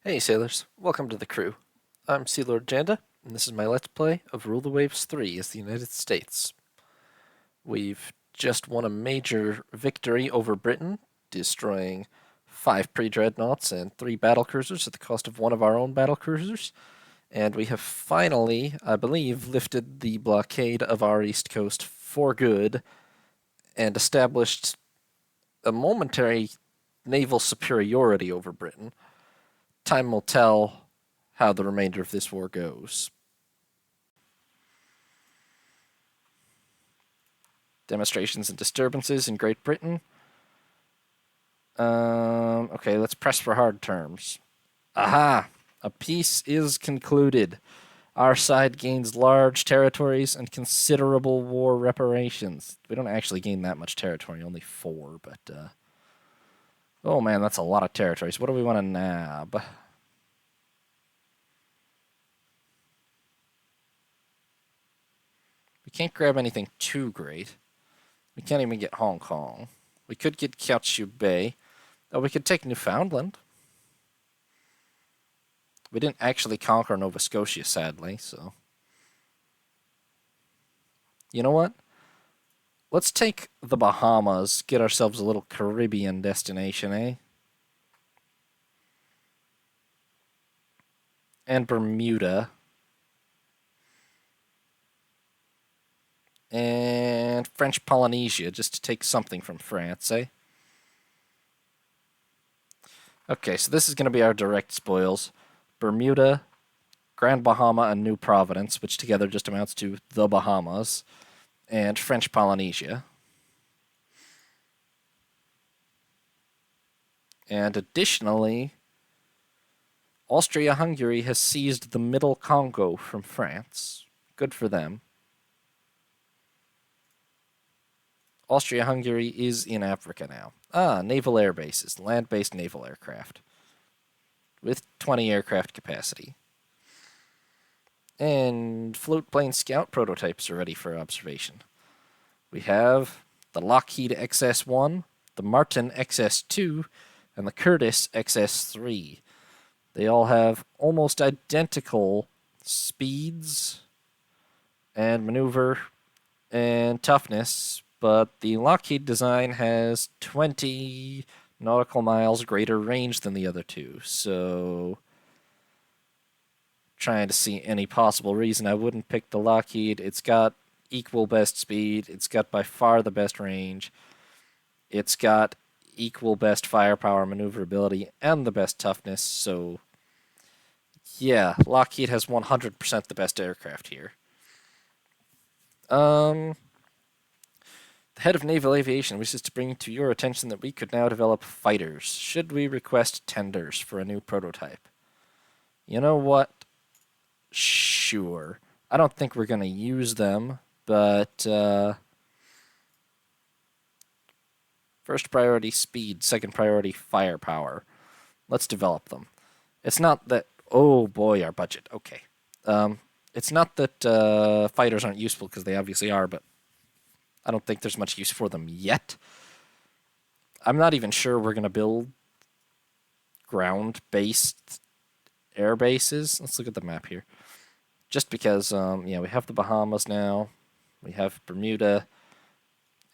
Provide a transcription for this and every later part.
Hey sailors, welcome to the crew. I'm Sea Lord Janda, and this is my Let's Play of Rule the Waves 3 as the United States. We've just won a major victory over Britain, destroying 5 pre-dreadnoughts and 3 battlecruisers at the cost of one of our own battlecruisers, and we have finally, I believe, lifted the blockade of our east coast for good and established a momentary naval superiority over Britain. Time will tell how the remainder of this war goes. Demonstrations and disturbances in Great Britain. Okay, let's press for hard terms. Aha! A peace is concluded. Our side gains large territories and considerable war reparations. We don't actually gain that much territory, only 4, but, oh man, that's a lot of territories. What do we want to nab? We can't grab anything too great. We can't even get Hong Kong. We could get Kiautschou Bay. Oh, we could take Newfoundland. We didn't actually conquer Nova Scotia, sadly, so... You know what? Let's take the Bahamas, get ourselves a little Caribbean destination, eh? And Bermuda. And French Polynesia, just to take something from France, eh? Okay, so this is going to be our direct spoils. Bermuda, Grand Bahama, and New Providence, which together just amounts to the Bahamas, and French Polynesia. And additionally, Austria-Hungary has seized the Middle Congo from France. Good for them. Austria-Hungary is in Africa now. Ah, naval air bases, land-based naval aircraft with 20 aircraft capacity. And float plane scout prototypes are ready for observation. We have the Lockheed XS-1, the Martin XS-2, and the Curtiss XS-3. They all have almost identical speeds and maneuver and toughness, but the Lockheed design has 20 nautical miles greater range than the other two, so trying to see any possible reason I wouldn't pick the Lockheed. It's got equal best speed, it's got by far the best range, it's got equal best firepower, maneuverability, and the best toughness, so yeah, Lockheed has 100% the best aircraft here. The head of naval aviation wishes to bring to your attention that we could now develop fighters. Should we request tenders for a new prototype? You know what? Sure. I don't think we're going to use them, but first priority speed, second priority firepower. Let's develop them. It's not that... Oh boy, our budget. Okay. It's not that fighters aren't useful, because they obviously are, but I don't think there's much use for them yet. I'm not even sure we're going to build ground-based air bases. Let's look at the map here. Just because, yeah, we have the Bahamas now, we have Bermuda,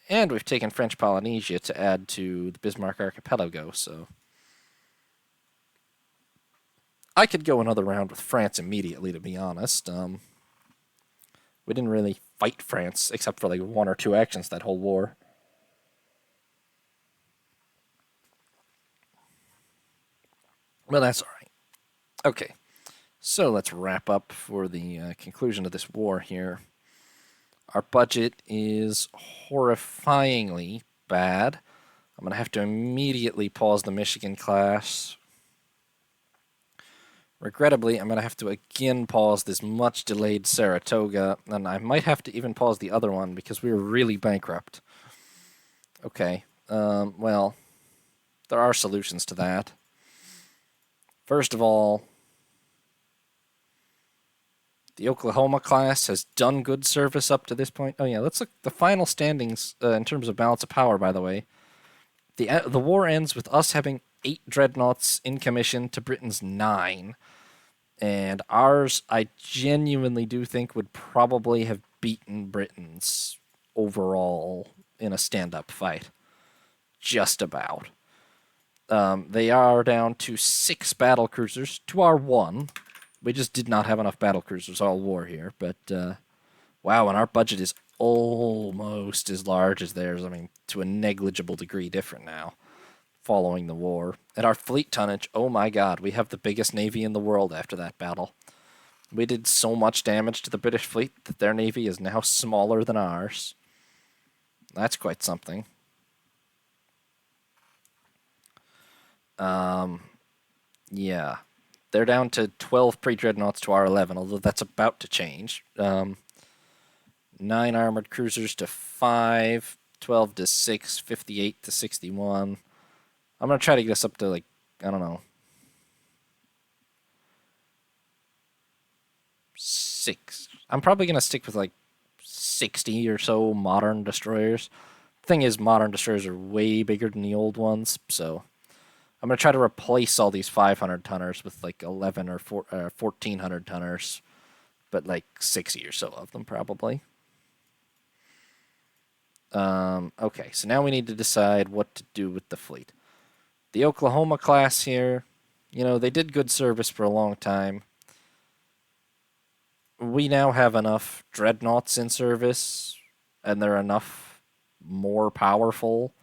and we've taken French Polynesia to add to the Bismarck Archipelago, so... I could go another round with France immediately, to be honest. We didn't really fight France, except for like 1 or 2 actions that whole war. Well, that's alright. Okay, so let's wrap up for the conclusion of this war here. Our budget is horrifyingly bad. I'm going to have to immediately pause the Michigan class. Regrettably, I'm going to have to again pause this much-delayed Saratoga, and I might have to even pause the other one because we were really bankrupt. Okay, well, there are solutions to that. First of all, the Oklahoma class has done good service up to this point. Oh yeah, let's look the final standings in terms of balance of power, by the way. The war ends with us having 8 dreadnoughts in commission to Britain's 9. And ours, I genuinely do think, would probably have beaten Britain's overall in a stand-up fight. Just about. They are down to 6 battle cruisers to our 1. We just did not have enough battle cruisers all war here. But, wow, and our budget is almost as large as theirs. I mean, to a negligible degree different now, following the war. And our fleet tonnage, oh my god, we have the biggest navy in the world after that battle. We did so much damage to the British fleet that their navy is now smaller than ours. That's quite something. Yeah. They're down to 12 pre-dreadnoughts to our 11, although that's about to change. 9 armored cruisers to 5, 12 to 6, 58 to 61. I'm going to try to get us up to, like, I don't know, 6. I'm probably going to stick with, like, 60 or so modern destroyers. Thing is, modern destroyers are way bigger than the old ones, so I'm going to try to replace all these 500 tonners with like 11 or 1400 tonners, but like 60 or so of them probably. Okay, so now we need to decide what to do with the fleet. The Oklahoma class here, you know, they did good service for a long time. We now have enough dreadnoughts in service, and they're enough more powerful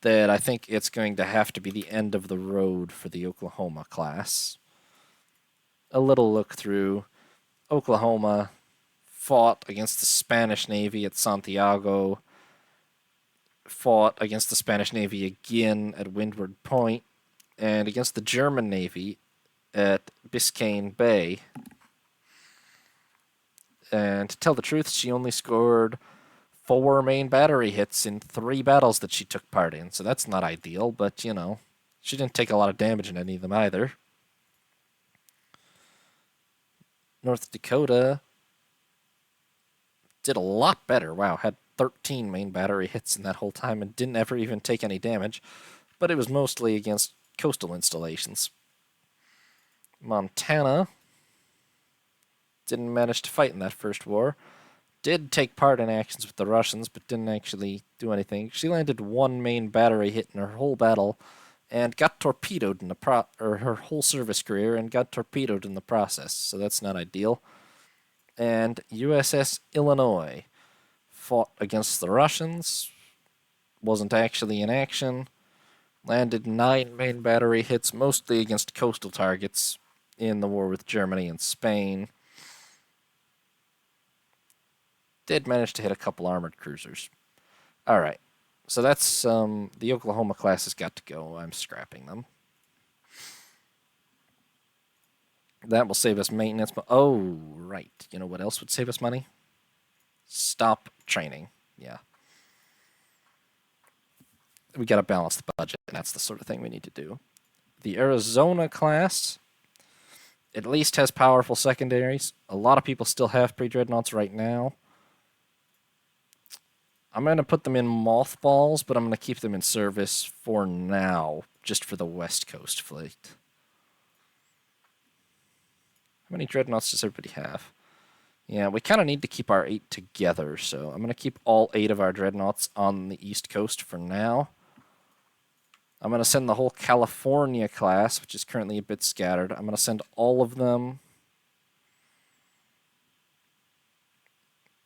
that I think it's going to have to be the end of the road for the Oklahoma class. A little look through. Oklahoma fought against the Spanish Navy at Santiago, fought against the Spanish Navy again at Windward Point, and against the German Navy at Biscayne Bay. And to tell the truth, she only scored 4 main battery hits in 3 battles that she took part in, so that's not ideal, but, you know, she didn't take a lot of damage in any of them either. North Dakota did a lot better. Wow, had 13 main battery hits in that whole time and didn't ever even take any damage, but it was mostly against coastal installations. Montana didn't manage to fight in that first war. Did take part in actions with the Russians, but didn't actually do anything. She landed 1 main battery hit in her whole battle, and got torpedoed in the her whole service career, and got torpedoed in the process. So that's not ideal. And USS Illinois fought against the Russians, wasn't actually in action, landed 9 main battery hits, mostly against coastal targets in the war with Germany and Spain. Did manage to hit a couple armored cruisers. Alright, so that's, the Oklahoma class has got to go. I'm scrapping them. That will save us maintenance. Oh, right. You know what else would save us money? Stop training. Yeah. We got to balance the budget, and that's the sort of thing we need to do. The Arizona class at least has powerful secondaries. A lot of people still have pre-dreadnoughts right now. I'm going to put them in mothballs, but I'm going to keep them in service for now, just for the West Coast fleet. How many dreadnoughts does everybody have? Yeah, we kind of need to keep our 8 together, so I'm going to keep all 8 of our dreadnoughts on the East Coast for now. I'm going to send the whole California class, which is currently a bit scattered. I'm going to send all of them.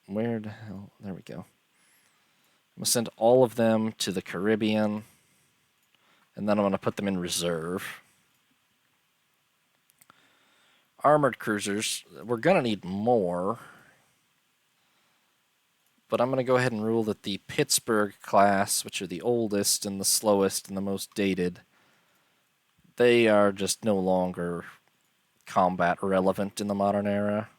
Where the hell? There we go. I'm going to send all of them to the Caribbean, and then I'm going to put them in reserve. Armored cruisers, we're going to need more, but I'm going to go ahead and rule that the Pittsburgh class, which are the oldest and the slowest and the most dated, they are just no longer combat relevant in the modern era.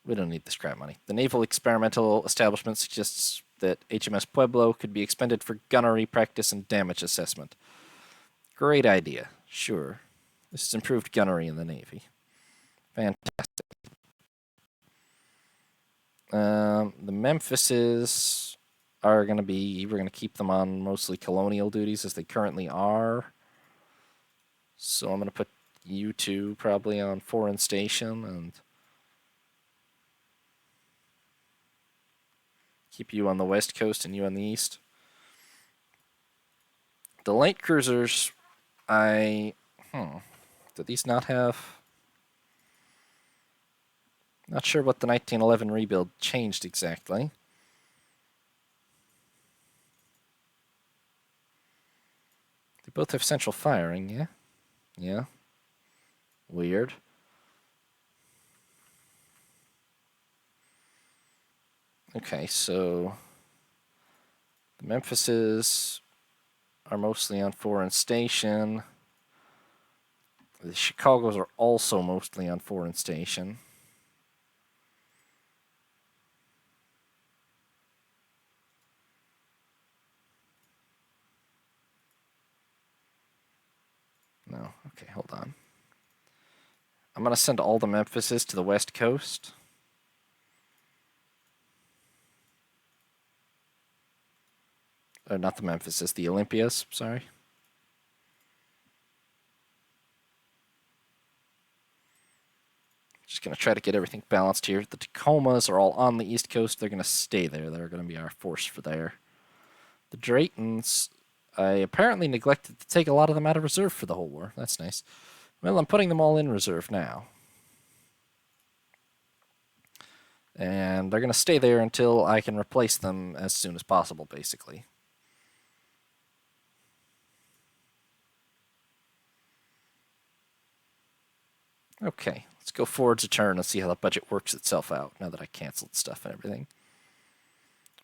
We don't need the scrap money. The Naval Experimental Establishment suggests that HMS Pueblo could be expended for gunnery practice and damage assessment. Great idea. Sure. This is improved gunnery in the Navy. Fantastic. The Memphises are going to be, we're going to keep them on mostly colonial duties as they currently are. So I'm going to put you two probably on foreign station and keep you on the west coast and you on the east. The light cruisers, do these not have... Not sure what the 1911 rebuild changed exactly. They both have central firing, yeah? Yeah. Weird. Okay, so the Memphises are mostly on foreign station. The Chicagos are also mostly on foreign station. No, okay, hold on. I'm going to send all the Memphises to the west coast. Or not the Memphises, the Olympias, sorry. Just going to try to get everything balanced here. The Tacomas are all on the east coast. They're going to stay there. They're going to be our force for there. The Draytons, I apparently neglected to take a lot of them out of reserve for the whole war. That's nice. Well, I'm putting them all in reserve now. And they're going to stay there until I can replace them as soon as possible, basically. Okay, let's go forwards a turn and see how the budget works itself out now that I canceled stuff and everything.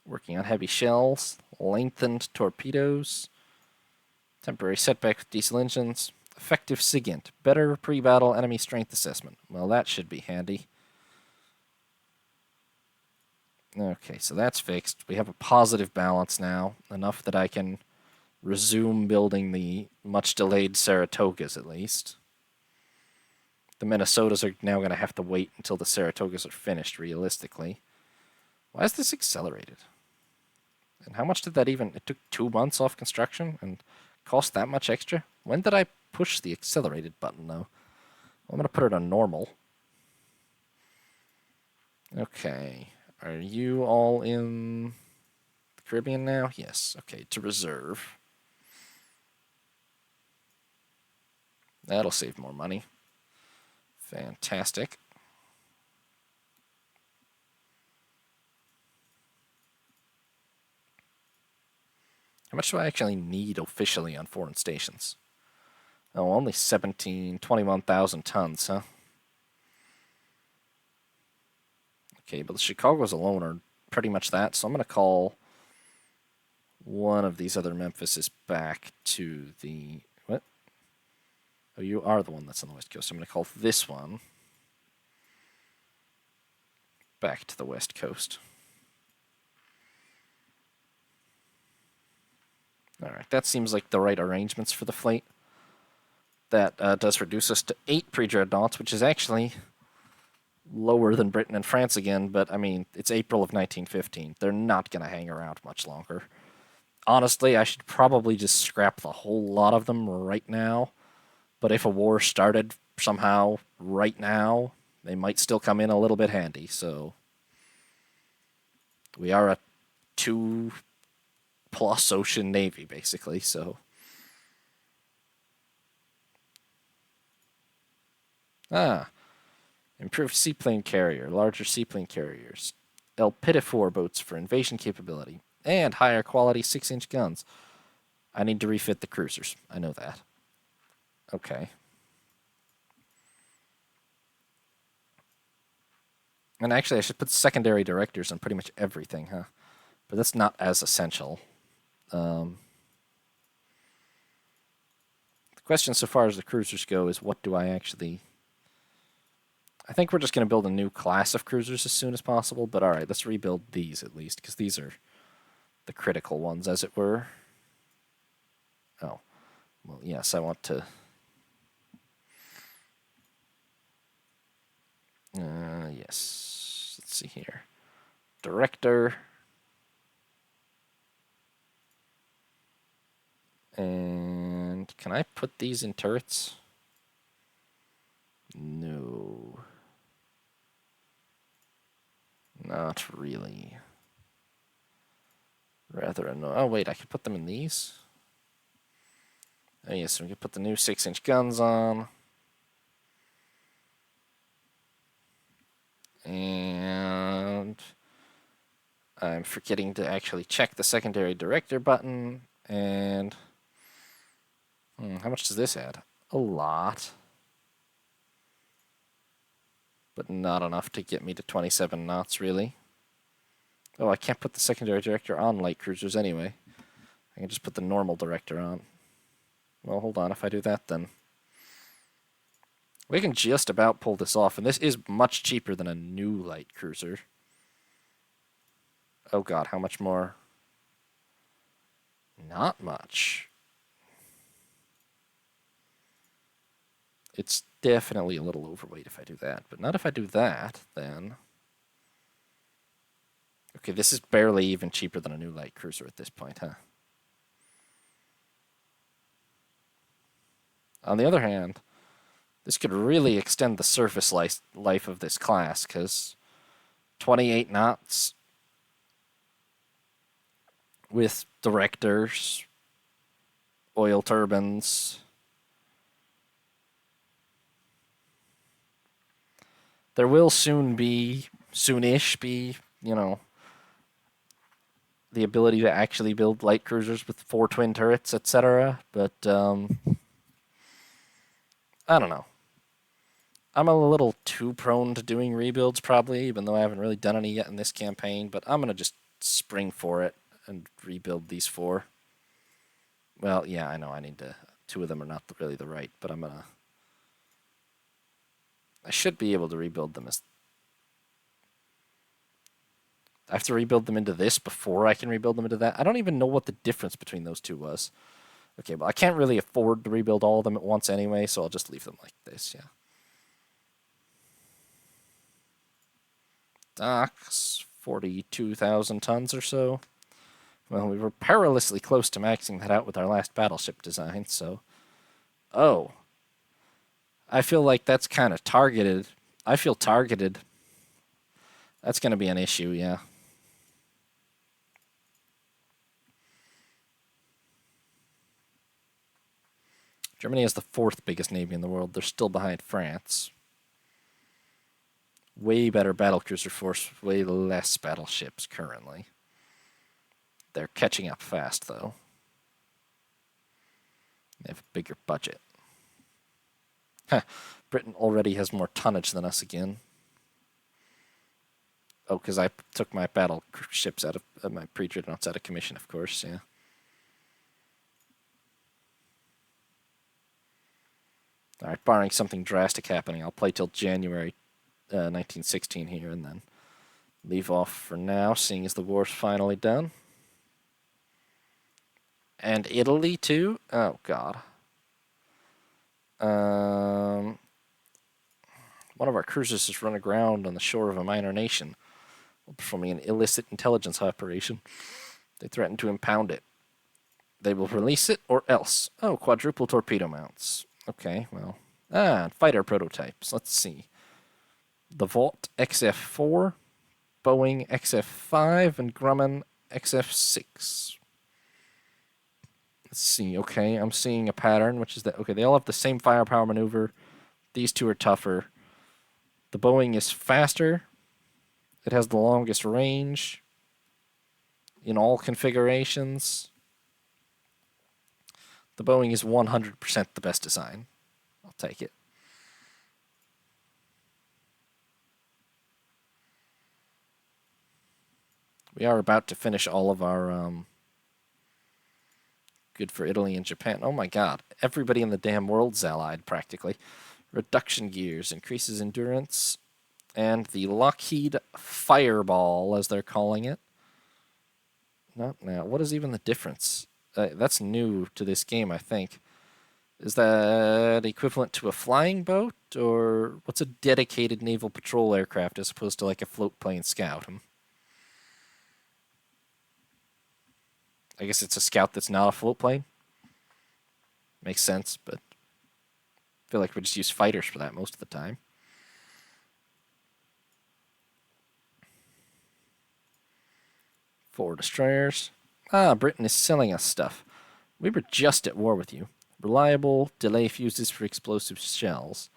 Working on heavy shells, lengthened torpedoes, temporary setback with diesel engines, effective SIGINT, better pre-battle enemy strength assessment. Well, that should be handy. Okay, so that's fixed. We have a positive balance now, enough that I can resume building the much-delayed Saratogas, at least. The Minnesotas are now going to have to wait until the Saratogas are finished, realistically. Why is this accelerated? And how much did that even... It took 2 months off construction and cost that much extra? When did I push the accelerated button, though? I'm going to put it on normal. Okay. Are you all in the Caribbean now? Yes. Okay, to reserve. That'll save more money. Fantastic. How much do I actually need officially on foreign stations? Oh, only 21,000 tons, huh? Okay, but the Chicagos alone are pretty much that, so I'm going to call one of these other Memphises back to the... What? Oh, you are the one that's on the west coast. I'm going to call this one back to the west coast. Alright, that seems like the right arrangements for the fleet. That does reduce us to 8 pre-dreadnoughts, which is actually lower than Britain and France again, but I mean, it's April of 1915. They're not going to hang around much longer. Honestly, I should probably just scrap the whole lot of them right now, but if a war started somehow right now, they might still come in a little bit handy, so we are a 2+ ocean navy, basically, so... Improved seaplane carrier, larger seaplane carriers, El Pitifore boats for invasion capability, and higher quality 6-inch guns. I need to refit the cruisers. I know that. Okay. And actually, I should put secondary directors on pretty much everything, huh? But that's not as essential. The question so far as the cruisers go is what do I actually... I think we're just going to build a new class of cruisers as soon as possible, but alright, let's rebuild these at least, because these are the critical ones, as it were. Oh. Well, yes, I want to... yes. Let's see here. Director. And can I put these in turrets? No. Not really. Rather annoying. Oh, wait, I could put them in these? Oh, yes, we could put the new 6-inch guns on. And I'm forgetting to actually check the secondary director button. And how much does this add? A lot. But not enough to get me to 27 knots, really. Oh, I can't put the secondary director on light cruisers anyway. I can just put the normal director on. Well, hold on. If I do that, then we can just about pull this off. And this is much cheaper than a new light cruiser. Oh, God. How much more? Not much. It's definitely a little overweight if I do that. But not if I do that, then... Okay, this is barely even cheaper than a new light cruiser at this point, huh? On the other hand, this could really extend the surface life of this class, because 28 knots with directors, oil turbines. There will soonish be, the ability to actually build light cruisers with 4 twin turrets, etc. But, I don't know. I'm a little too prone to doing rebuilds, probably, even though I haven't really done any yet in this campaign, but I'm going to just spring for it and rebuild these 4. Well, yeah, I know I need to... 2 of them are not really the right, but I'm going to... I should be able to rebuild them as... I have to rebuild them into this before I can rebuild them into that. I don't even know what the difference between those 2 was. Okay, well, I can't really afford to rebuild all of them at once anyway, so I'll just leave them like this, yeah. Docks, 42,000 tons or so. Well, we were perilously close to maxing that out with our last battleship design, so... Oh. I feel like that's kind of targeted. I feel targeted. That's going to be an issue, yeah. Germany has the 4th biggest navy in the world. They're still behind France. Way better battlecruiser force, way less battleships currently. They're catching up fast, though. They have a bigger budget. Britain already has more tonnage than us again. Oh, because I took my battleships out of my pre-dreadnoughts out of commission, of course, yeah. Alright, barring something drastic happening, I'll play till January 1916 here and then leave off for now, seeing as the war's finally done. And Italy, too? Oh, God. One of our cruisers has run aground on the shore of a minor nation while performing an illicit intelligence operation. They threaten to impound it. They will release it or else. Oh, quadruple torpedo mounts. Okay, well. Fighter prototypes. Let's see. The Volt XF4, Boeing XF5, and Grumman XF6. Let's see. Okay, I'm seeing a pattern, which is that, okay, they all have the same firepower maneuver. These 2 are tougher. The Boeing is faster. It has the longest range in all configurations. The Boeing is 100% the best design. I'll take it. We are about to finish all of our good for Italy and Japan. Oh my God, everybody in the damn world's allied practically. Reduction gears, increases endurance, and the Lockheed Fireball, as they're calling it. Not now. What is even the difference? That's new to this game, I think. Is that equivalent to a flying boat, or what's a dedicated naval patrol aircraft as opposed to like a float plane scout? I guess it's a scout that's not a float plane. Makes sense, but I feel like we just use fighters for that most of the time. Four destroyers. Ah, Britain is selling us stuff. We were just at war with you. Reliable delay fuses for explosive shells.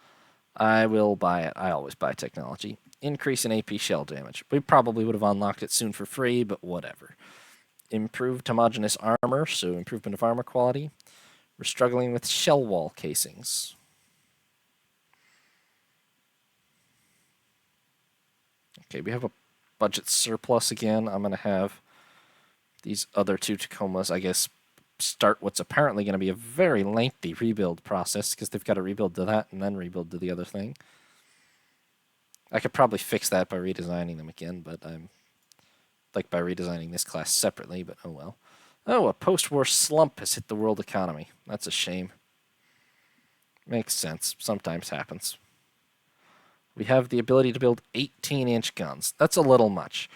I will buy it. I always buy technology. Increase in AP shell damage. We probably would have unlocked it soon for free, but whatever. Improved homogeneous armor, so improvement of armor quality. We're struggling with shell wall casings. Okay, we have a budget surplus again. I'm going to have these other two Tacomas, I guess, start what's apparently going to be a very lengthy rebuild process because they've got to rebuild to that and then rebuild to the other thing. I could probably fix that by redesigning them again, but I'm like by redesigning this class separately, but oh well. Oh, a post-war slump has hit the world economy. That's a shame. Makes sense. Sometimes happens. We have the ability to build 18-inch guns. That's a little much.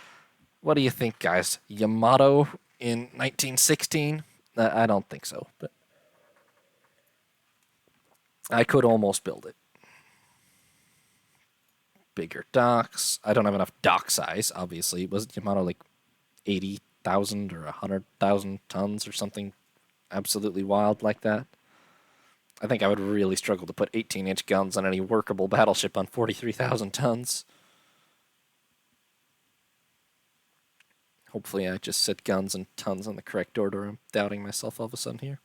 What do you think, guys? Yamato in 1916? I don't think so, but I could almost build it. Bigger docks. I don't have enough dock size, obviously. Wasn't Yamato like 80,000 or 100,000 tons or something absolutely wild like that? I think I would really struggle to put 18-inch guns on any workable battleship on 43,000 tons. Hopefully I just said guns and tons in the correct order. I'm doubting myself all of a sudden here.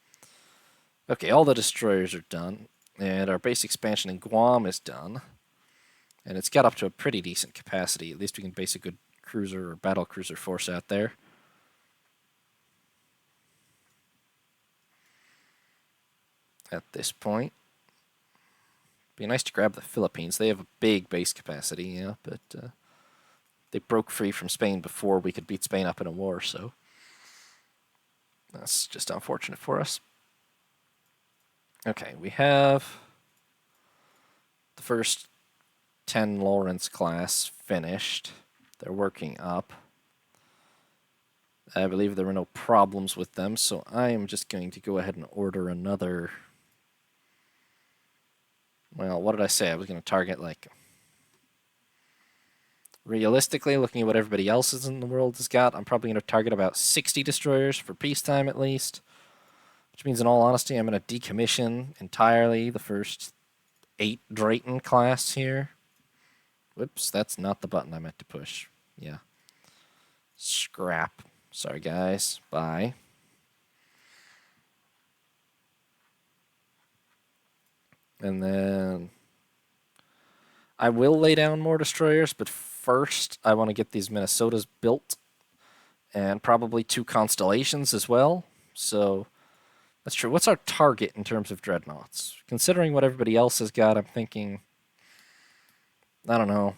Okay, all the destroyers are done. And our base expansion in Guam is done. And it's got up to a pretty decent capacity. At least we can base a good cruiser or battle cruiser force out there. At this point. Be nice to grab the Philippines. They have a big base capacity, yeah, but they broke free from Spain before we could beat Spain up in a war, so that's just unfortunate for us. Okay, we have the first 10 Lawrence class finished. They're working up. I believe there were no problems with them, so I am just going to go ahead and order another. Well, what did I say? I was going to target, like, realistically, looking at what everybody else in the world has got, I'm probably going to target about 60 destroyers for peacetime at least. Which means, in all honesty, I'm going to decommission entirely the first 8 Drayton class here. Whoops, that's not the button I meant to push. Yeah. Scrap. Sorry, guys. Bye. And then I will lay down more destroyers, but first I want to get these Minnesotas built and probably 2 Constellations as well. So that's true. What's our target in terms of dreadnoughts? Considering what everybody else has got, I'm thinking, I don't know,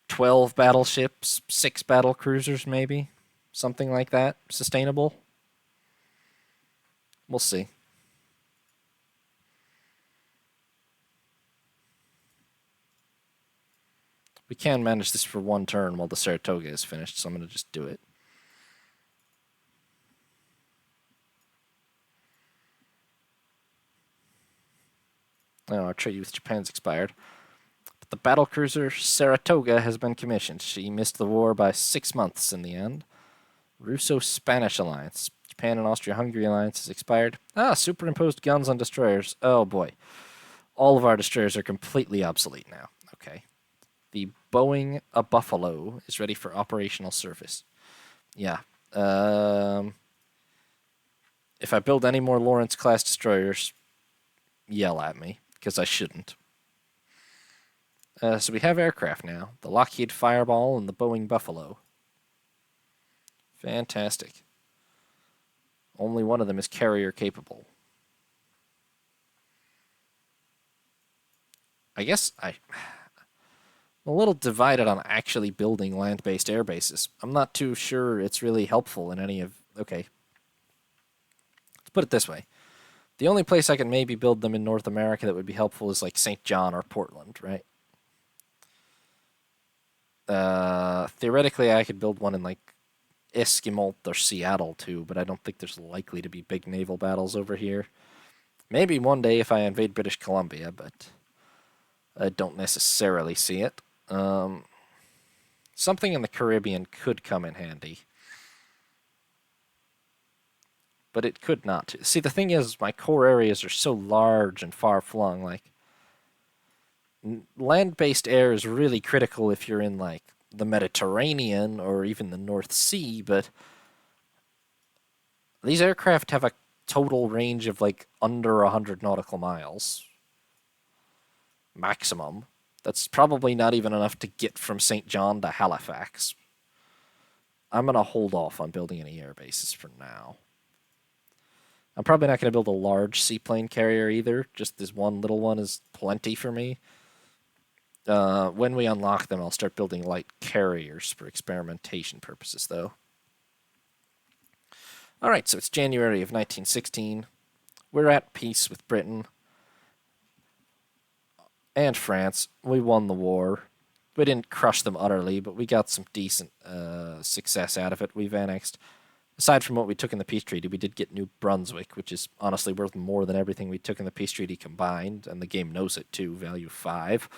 12 battleships, 6 battle cruisers maybe, something like that, sustainable. We'll see. We can manage this for 1 turn while the Saratoga is finished, so I'm going to just do it. Oh, our treaty with Japan's expired. But the battlecruiser Saratoga has been commissioned. She missed the war by 6 months in the end. Russo-Spanish alliance. Japan and Austria-Hungary alliance has expired. Ah, superimposed guns on destroyers. Oh boy. All of our destroyers are completely obsolete now. Okay. The Boeing a Buffalo is ready for operational service. Yeah. If I build any more Lawrence-class destroyers, yell at me, because I shouldn't. So we have aircraft now. The Lockheed Fireball and the Boeing Buffalo. Fantastic. Only one of them is carrier capable. I guess I'm a little divided on actually building land-based air bases. I'm not too sure it's really helpful in any of... Okay. Let's put it this way. The only place I can maybe build them in North America that would be helpful is like St. John or Portland, right? Theoretically, I could build one in like Esquimalt or Seattle too, but I don't think there's likely to be big naval battles over here. Maybe one day if I invade British Columbia, but I don't necessarily see it. Something in the Caribbean could come in handy. But it could not. See, the thing is, my core areas are so large and far-flung. Like, land-based air is really critical if you're in, like, the Mediterranean or even the North Sea, but these aircraft have a total range of, like, under 100 nautical miles. Maximum. That's probably not even enough to get from St. John to Halifax. I'm going to hold off on building any air bases for now. I'm probably not going to build a large seaplane carrier either. Just this one little one is plenty for me. When we unlock them, I'll start building light carriers for experimentation purposes, though. All right, so it's January of 1916. We're at peace with Britain and France. We won the war. We didn't crush them utterly, but we got some decent success out of it. We've annexed, aside from what we took in the peace treaty, we did get New Brunswick, which is honestly worth more than everything we took in the peace treaty combined, and the game knows it too, value 5.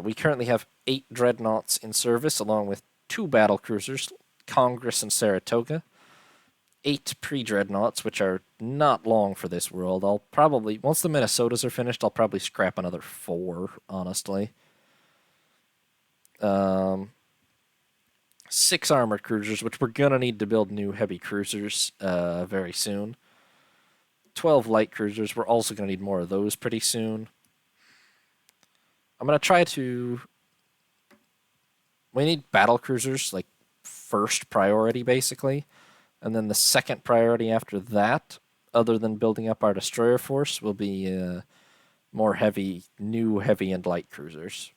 We currently have 8 dreadnoughts in service, along with 2 battle cruisers, Congress and Saratoga. 8 pre-dreadnoughts, which are not long for this world. I'll probably, once the Minnesotas are finished, I'll probably scrap another 4, honestly. 6 armored cruisers, which we're going to need to build new heavy cruisers very soon. 12 light cruisers. We're also going to need more of those pretty soon. I'm going to try to... We need battle cruisers, like, first priority, basically. And then the second priority after that, other than building up our destroyer force, will be more heavy, new heavy and light cruisers.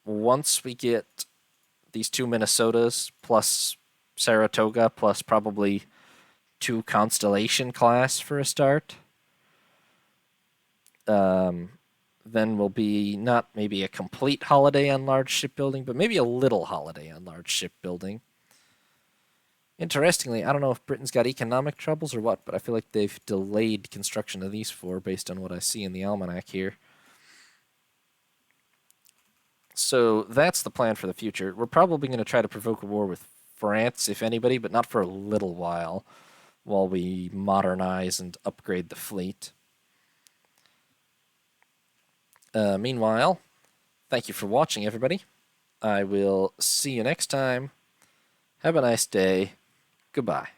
Once we get these 2 Minnesotas, plus Saratoga, plus probably 2 Constellation class for a start, then will be not maybe a complete holiday on large shipbuilding, but maybe a little holiday on large shipbuilding. Interestingly, I don't know if Britain's got economic troubles or what, but I feel like they've delayed construction of these 4 based on what I see in the almanac here. So that's the plan for the future. We're probably going to try to provoke a war with France, if anybody, but not for a little while we modernize and upgrade the fleet. Meanwhile, thank you for watching, everybody. I will see you next time. Have a nice day. Goodbye.